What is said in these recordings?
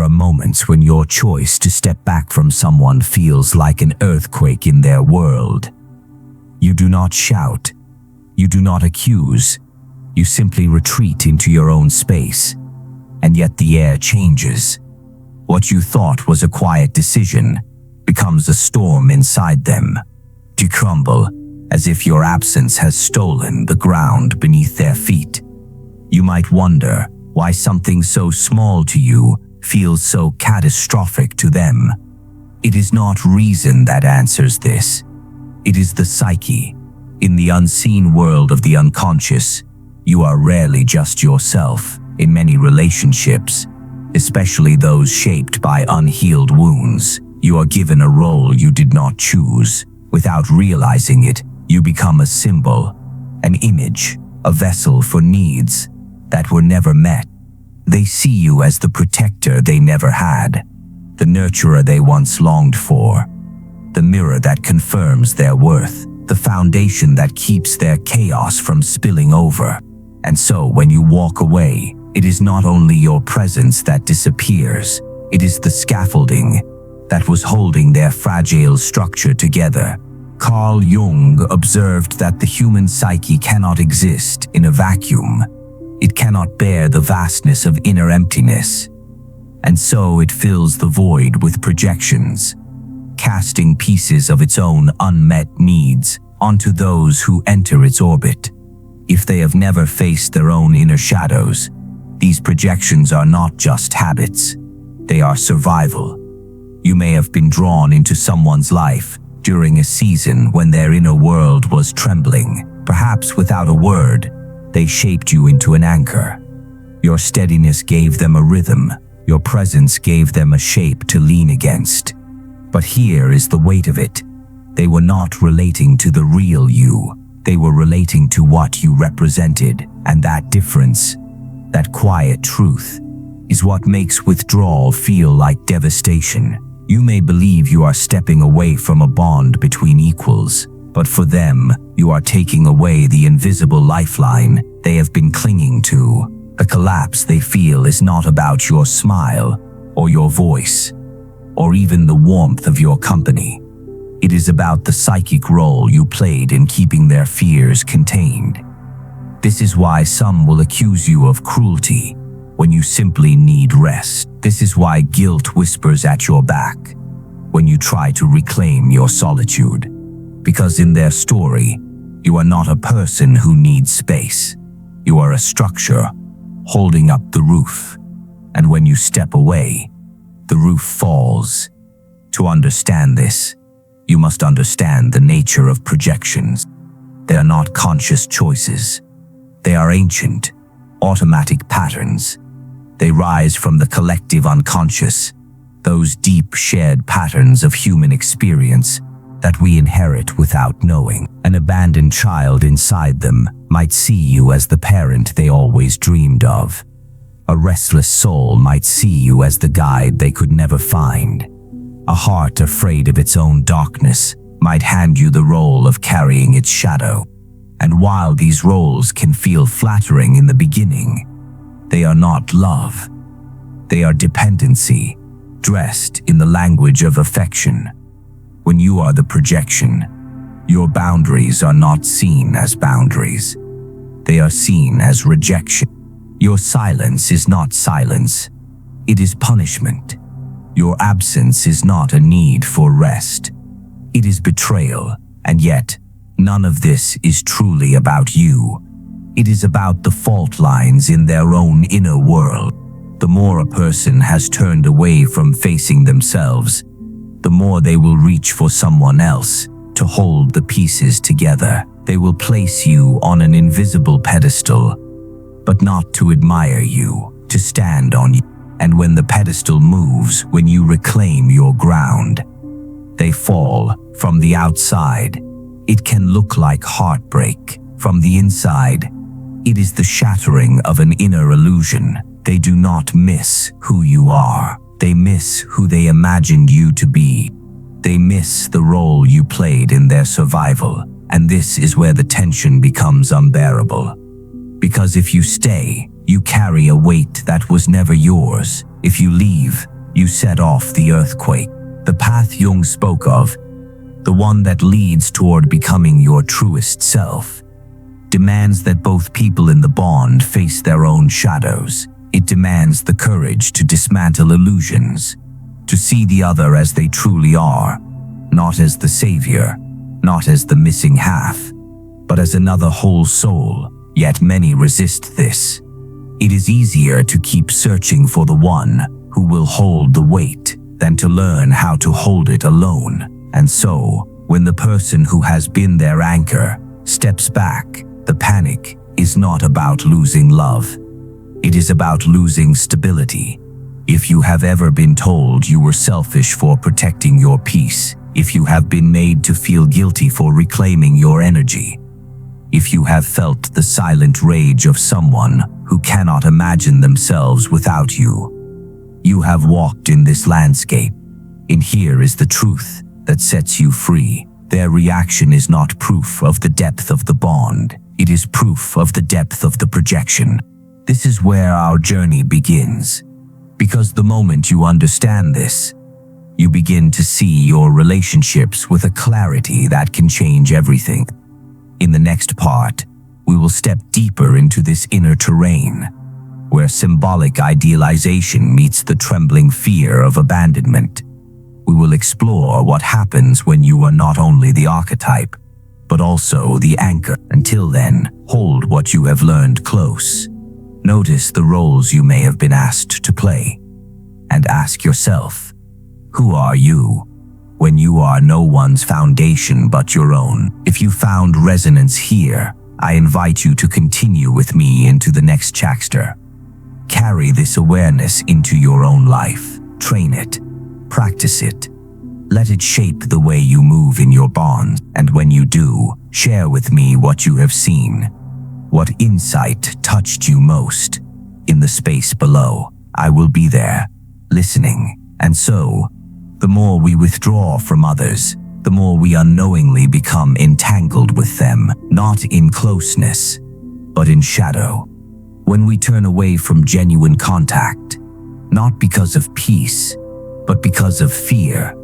There are moments when your choice to step back from someone feels like an earthquake in their world. You do not shout. You do not accuse. You simply retreat into your own space. And yet the air changes. What you thought was a quiet decision becomes a storm inside them. You crumble, as if your absence has stolen the ground beneath their feet. You might wonder why something so small to you feels so catastrophic to them. It is not reason that answers this. It is the psyche. In the unseen world of the unconscious, you are rarely just yourself. In many relationships, especially those shaped by unhealed wounds, you are given a role you did not choose. Without realizing it, you become a symbol, an image, a vessel for needs that were never met. They see you as the protector they never had, the nurturer they once longed for, the mirror that confirms their worth, the foundation that keeps their chaos from spilling over. And so when you walk away, it is not only your presence that disappears, it is the scaffolding that was holding their fragile structure together. Carl Jung observed that the human psyche cannot exist in a vacuum. It cannot bear the vastness of inner emptiness. And so it fills the void with projections, casting pieces of its own unmet needs onto those who enter its orbit. If they have never faced their own inner shadows, these projections are not just habits. They are survival. You may have been drawn into someone's life during a season when their inner world was trembling. Perhaps without a word, they shaped you into an anchor. Your steadiness gave them a rhythm. Your presence gave them a shape to lean against. But here is the weight of it. They were not relating to the real you. They were relating to what you represented. And that difference, that quiet truth, is what makes withdrawal feel like devastation. You may believe you are stepping away from a bond between equals, but for them, you are taking away the invisible lifeline they have been clinging to. The collapse they feel is not about your smile, or your voice, or even the warmth of your company. It is about the psychic role you played in keeping their fears contained. This is why some will accuse you of cruelty when you simply need rest. This is why guilt whispers at your back when you try to reclaim your solitude. Because in their story, you are not a person who needs space. You are a structure holding up the roof. And when you step away, the roof falls. To understand this, you must understand the nature of projections. They are not conscious choices. They are ancient, automatic patterns. They rise from the collective unconscious, those deep shared patterns of human experience that we inherit without knowing. An abandoned child inside them might see you as the parent they always dreamed of. A restless soul might see you as the guide they could never find. A heart afraid of its own darkness might hand you the role of carrying its shadow. And while these roles can feel flattering in the beginning, they are not love. They are dependency, dressed in the language of affection. When you are the projection, your boundaries are not seen as boundaries. They are seen as rejection. Your silence is not silence. It is punishment. Your absence is not a need for rest. It is betrayal. And yet, none of this is truly about you. It is about the fault lines in their own inner world. The more a person has turned away from facing themselves, the more they will reach for someone else to hold the pieces together. They will place you on an invisible pedestal, but not to admire you, to stand on you. And when the pedestal moves, when you reclaim your ground, they fall from the outside. It can look like heartbreak. From the inside, it is the shattering of an inner illusion. They do not miss who you are. They miss who they imagined you to be. They miss the role you played in their survival. And this is where the tension becomes unbearable. Because if you stay, you carry a weight that was never yours. If you leave, you set off the earthquake. The path Jung spoke of, the one that leads toward becoming your truest self, demands that both people in the bond face their own shadows. It demands the courage to dismantle illusions, to see the other as they truly are, not as the savior, not as the missing half, but as another whole soul. Yet many resist this. It is easier to keep searching for the one who will hold the weight than to learn how to hold it alone. And so, when the person who has been their anchor steps back, the panic is not about losing love. It is about losing stability. If you have ever been told you were selfish for protecting your peace, if you have been made to feel guilty for reclaiming your energy, if you have felt the silent rage of someone who cannot imagine themselves without you, you have walked in this landscape. And here is the truth that sets you free. Their reaction is not proof of the depth of the bond. It is proof of the depth of the projection. This is where our journey begins. Because the moment you understand this, you begin to see your relationships with a clarity that can change everything. In the next part, we will step deeper into this inner terrain, where symbolic idealization meets the trembling fear of abandonment. We will explore what happens when you are not only the archetype, but also the anchor. Until then, hold what you have learned close. Notice the roles you may have been asked to play, and ask yourself, who are you when you are no one's foundation but your own? If you found resonance here, I invite you to continue with me into the next chapter. Carry this awareness into your own life. Train it. Practice it. Let it shape the way you move in your bond. And when you do, share with me what you have seen. What insight touched you most? In the space below, I will be there, listening. And so, the more we withdraw from others, the more we unknowingly become entangled with them, not in closeness, but in shadow. When we turn away from genuine contact, not because of peace, but because of fear,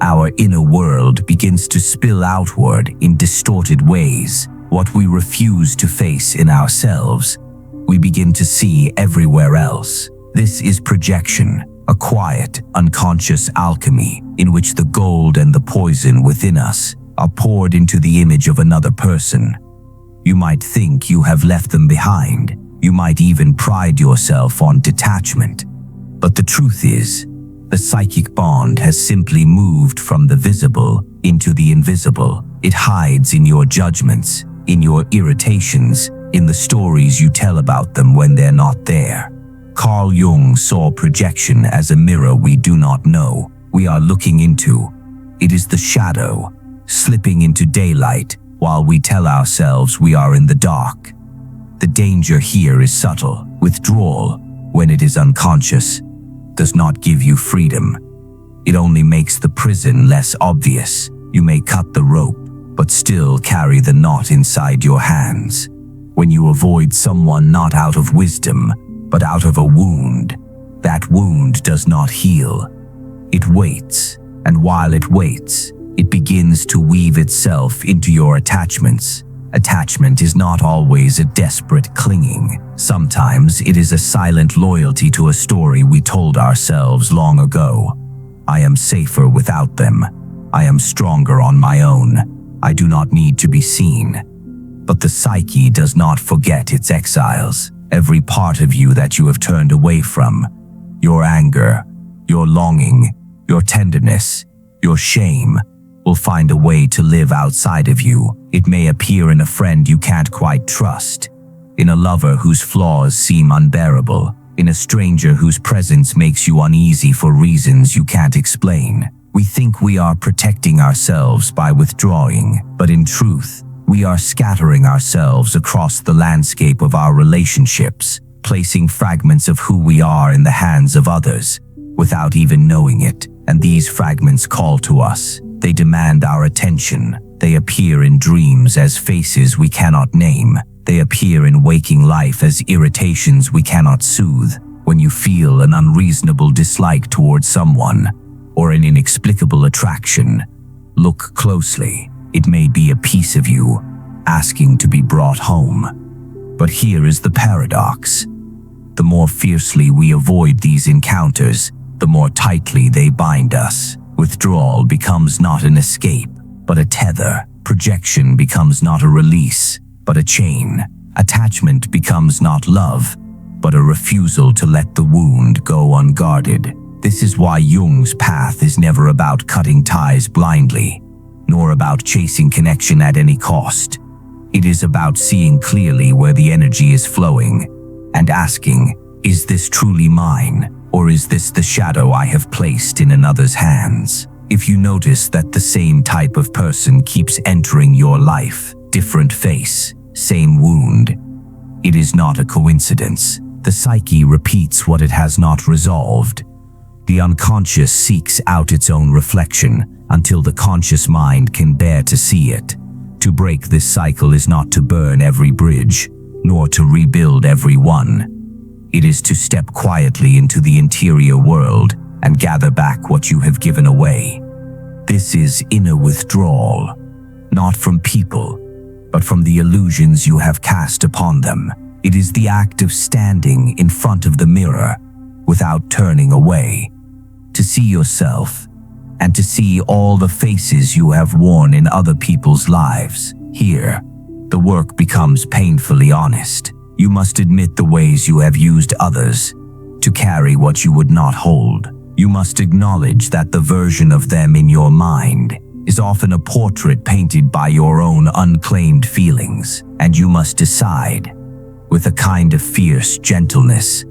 our inner world begins to spill outward in distorted ways. What we refuse to face in ourselves, we begin to see everywhere else. This is projection, a quiet, unconscious alchemy in which the gold and the poison within us are poured into the image of another person. You might think you have left them behind. You might even pride yourself on detachment. But the truth is, the psychic bond has simply moved from the visible into the invisible. It hides in your judgments, in your irritations, in the stories you tell about them when they're not there. Carl Jung saw projection as a mirror we do not know we are looking into. It is the shadow, slipping into daylight while we tell ourselves we are in the dark. The danger here is subtle. Withdrawal, when it is unconscious, does not give you freedom. It only makes the prison less obvious. You may cut the rope, but still carry the knot inside your hands. When you avoid someone not out of wisdom, but out of a wound, that wound does not heal. It waits, and while it waits, it begins to weave itself into your attachments. Attachment is not always a desperate clinging. Sometimes it is a silent loyalty to a story we told ourselves long ago. I am safer without them. I am stronger on my own. I do not need to be seen. But the psyche does not forget its exiles. Every part of you that you have turned away from, your anger, your longing, your tenderness, your shame, will find a way to live outside of you. It may appear in a friend you can't quite trust, in a lover whose flaws seem unbearable, in a stranger whose presence makes you uneasy for reasons you can't explain. We think we are protecting ourselves by withdrawing, but in truth, we are scattering ourselves across the landscape of our relationships, placing fragments of who we are in the hands of others, without even knowing it. And these fragments call to us. They demand our attention. They appear in dreams as faces we cannot name. They appear in waking life as irritations we cannot soothe. When you feel an unreasonable dislike towards someone or an inexplicable attraction, look closely. It may be a piece of you asking to be brought home. But here is the paradox. The more fiercely we avoid these encounters, the more tightly they bind us. Withdrawal becomes not an escape, but a tether. Projection becomes not a release, but a chain. Attachment becomes not love, but a refusal to let the wound go unguarded. This is why Jung's path is never about cutting ties blindly, nor about chasing connection at any cost. It is about seeing clearly where the energy is flowing and asking, is this truly mine, or is this the shadow I have placed in another's hands? If you notice that the same type of person keeps entering your life, different face, same wound, it is not a coincidence. The psyche repeats what it has not resolved. The unconscious seeks out its own reflection until the conscious mind can bear to see it. To break this cycle is not to burn every bridge, nor to rebuild every one. It is to step quietly into the interior world and gather back what you have given away. This is inner withdrawal, not from people, but from the illusions you have cast upon them. It is the act of standing in front of the mirror without turning away, to see yourself and to see all the faces you have worn in other people's lives. Here, the work becomes painfully honest. You must admit the ways you have used others to carry what you would not hold. You must acknowledge that the version of them in your mind is often a portrait painted by your own unclaimed feelings, and you must decide, with a kind of fierce gentleness,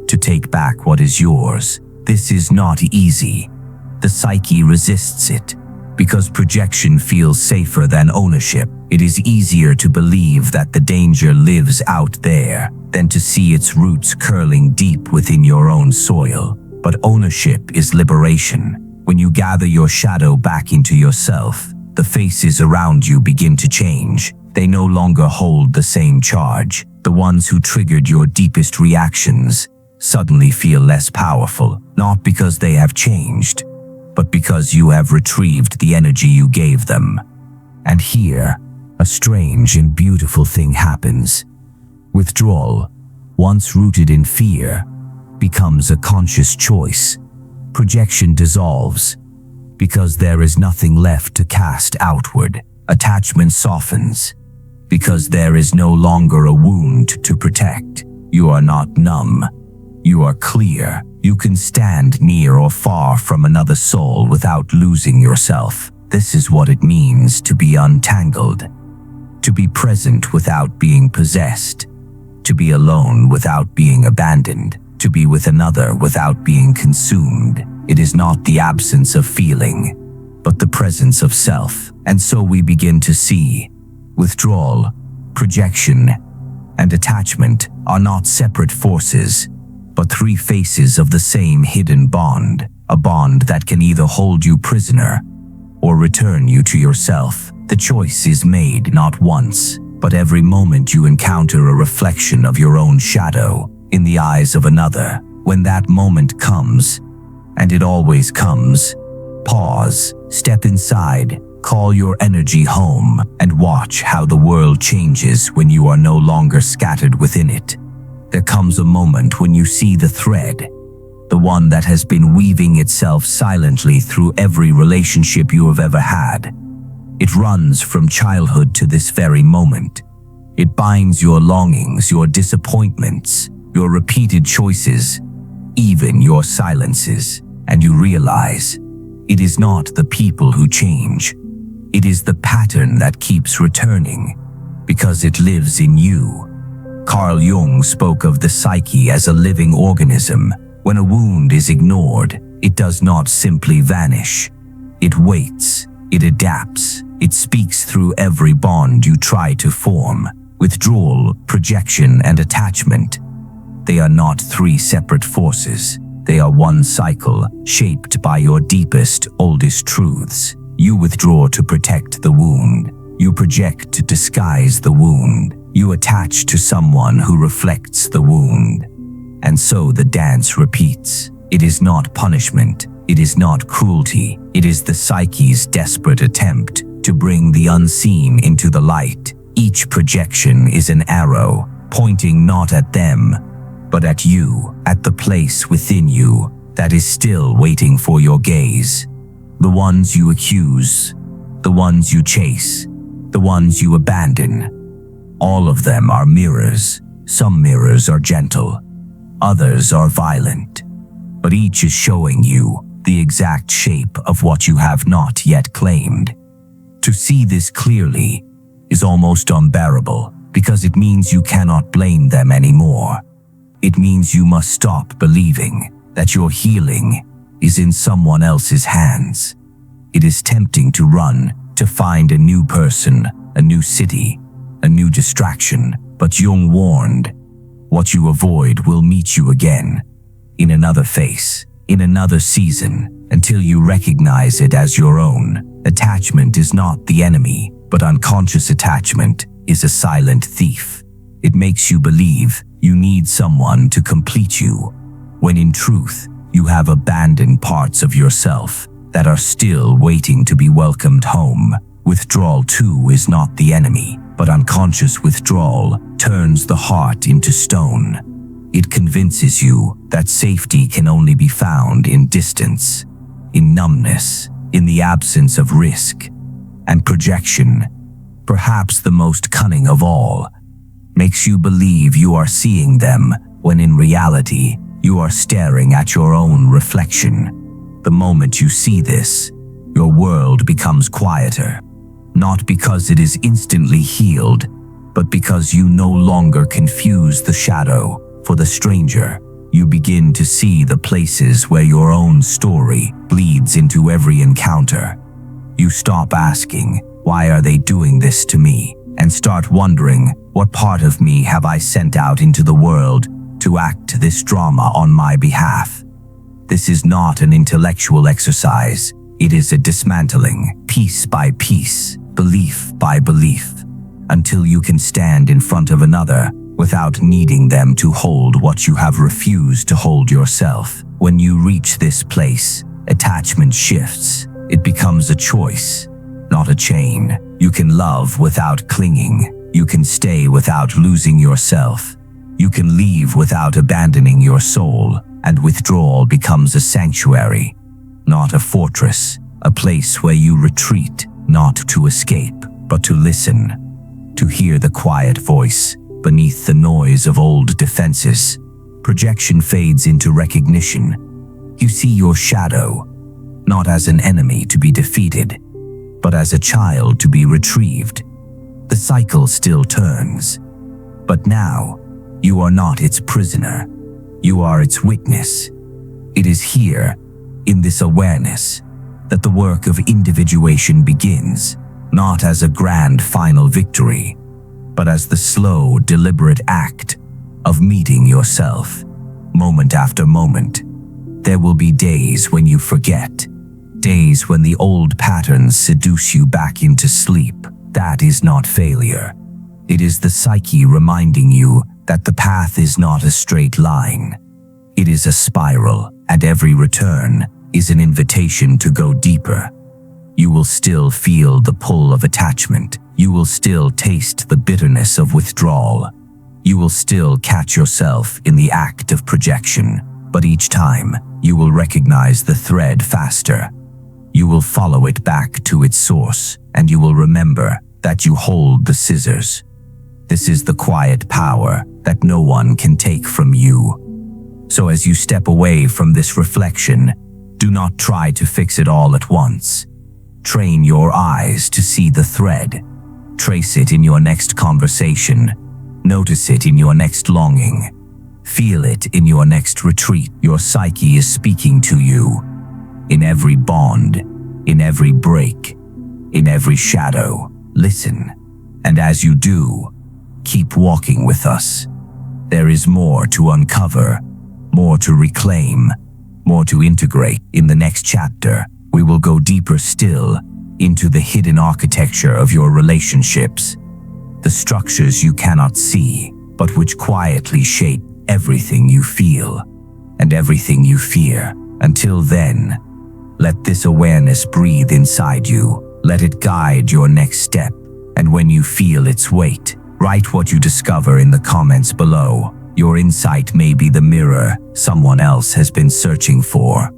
to take back what is yours. This is not easy. The psyche resists it, because projection feels safer than ownership. It is easier to believe that the danger lives out there than to see its roots curling deep within your own soil. But ownership is liberation. When you gather your shadow back into yourself, the faces around you begin to change. They no longer hold the same charge. The ones who triggered your deepest reactions suddenly feel less powerful, not because they have changed, but because you have retrieved the energy you gave them. And here, a strange and beautiful thing happens. Withdrawal, once rooted in fear, becomes a conscious choice. Projection dissolves because there is nothing left to cast outward. Attachment softens because there is no longer a wound to protect. You are not numb. You are clear. You can stand near or far from another soul without losing yourself. This is what it means to be untangled, to be present without being possessed, to be alone without being abandoned, to be with another without being consumed. It is not the absence of feeling, but the presence of self. And so we begin to see withdrawal, projection, and attachment are not separate forces, but three faces of the same hidden bond, a bond that can either hold you prisoner or return you to yourself. The choice is made not once, but every moment you encounter a reflection of your own shadow in the eyes of another. When that moment comes, and it always comes, pause, step inside, call your energy home, and watch how the world changes when you are no longer scattered within it. There comes a moment when you see the thread, the one that has been weaving itself silently through every relationship you have ever had. It runs from childhood to this very moment. It binds your longings, your disappointments, your repeated choices, even your silences. And you realize it is not the people who change. It is the pattern that keeps returning because it lives in you. Carl Jung spoke of the psyche as a living organism. When a wound is ignored, it does not simply vanish. It waits, it adapts, it speaks through every bond you try to form. Withdrawal, projection, and attachment, they are not three separate forces. They are one cycle, shaped by your deepest, oldest truths. You withdraw to protect the wound. You project to disguise the wound. You attach to someone who reflects the wound. and so the dance repeats. It is not punishment, it is not cruelty, it is the psyche's desperate attempt to bring the unseen into the light. Each projection is an arrow, pointing not at them, but at you, at the place within you that is still waiting for your gaze. The ones you accuse, the ones you chase, the ones you abandon. All of them are mirrors. Some mirrors are gentle, others are violent, but each is showing you the exact shape of what you have not yet claimed. To see this clearly is almost unbearable because it means you cannot blame them anymore. It means you must stop believing that your healing is in someone else's hands. It is tempting to run, to find a new person, a new city, a new distraction, but Jung warned, what you avoid will meet you again, in another face, in another season, until you recognize it as your own. Attachment is not the enemy, but unconscious attachment is a silent thief. It makes you believe you need someone to complete you, when in truth, you have abandoned parts of yourself that are still waiting to be welcomed home. Withdrawal too is not the enemy, but unconscious withdrawal turns the heart into stone. It convinces you that safety can only be found in distance, in numbness, in the absence of risk. And projection, perhaps the most cunning of all, makes you believe you are seeing them when in reality you are staring at your own reflection. The moment you see this, your world becomes quieter. Not because it is instantly healed, but because you no longer confuse the shadow for the stranger. You begin to see the places where your own story bleeds into every encounter. You stop asking, why are they doing this to me? And start wondering, what part of me have I sent out into the world to act this drama on my behalf? This is not an intellectual exercise. It is a dismantling, piece by piece, belief by belief, until you can stand in front of another without needing them to hold what you have refused to hold yourself. When you reach this place, attachment shifts. It becomes a choice, not a chain. You can love without clinging. You can stay without losing yourself. You can leave without abandoning your soul, and withdrawal becomes a sanctuary, not a fortress, a place where you retreat, not to escape, but to listen, to hear the quiet voice beneath the noise of old defenses. Projection fades into recognition. You see your shadow, not as an enemy to be defeated, but as a child to be retrieved. The cycle still turns, but now you are not its prisoner. You are its witness. It is here, in this awareness, that the work of individuation begins, not as a grand final victory, but as the slow, deliberate act of meeting yourself, moment after moment. There will be days when you forget, days when the old patterns seduce you back into sleep. That is not failure. It is the psyche reminding you that the path is not a straight line. It is a spiral, and every return is an invitation to go deeper. You will still feel the pull of attachment. You will still taste the bitterness of withdrawal. You will still catch yourself in the act of projection, but each time you will recognize the thread faster. You will follow it back to its source, and you will remember that you hold the scissors. This is the quiet power that no one can take from you. So as you step away from this reflection, do not try to fix it all at once. Train your eyes to see the thread. Trace it in your next conversation. Notice it in your next longing. Feel it in your next retreat. Your psyche is speaking to you. In every bond, in every break, in every shadow. Listen, and as you do, keep walking with us. There is more to uncover, more to reclaim, more to integrate. In the next chapter, we will go deeper still into the hidden architecture of your relationships, the structures you cannot see, but which quietly shape everything you feel and everything you fear. Until then, let this awareness breathe inside you. Let it guide your next step. And when you feel its weight, write what you discover in the comments below. Your insight may be the mirror someone else has been searching for.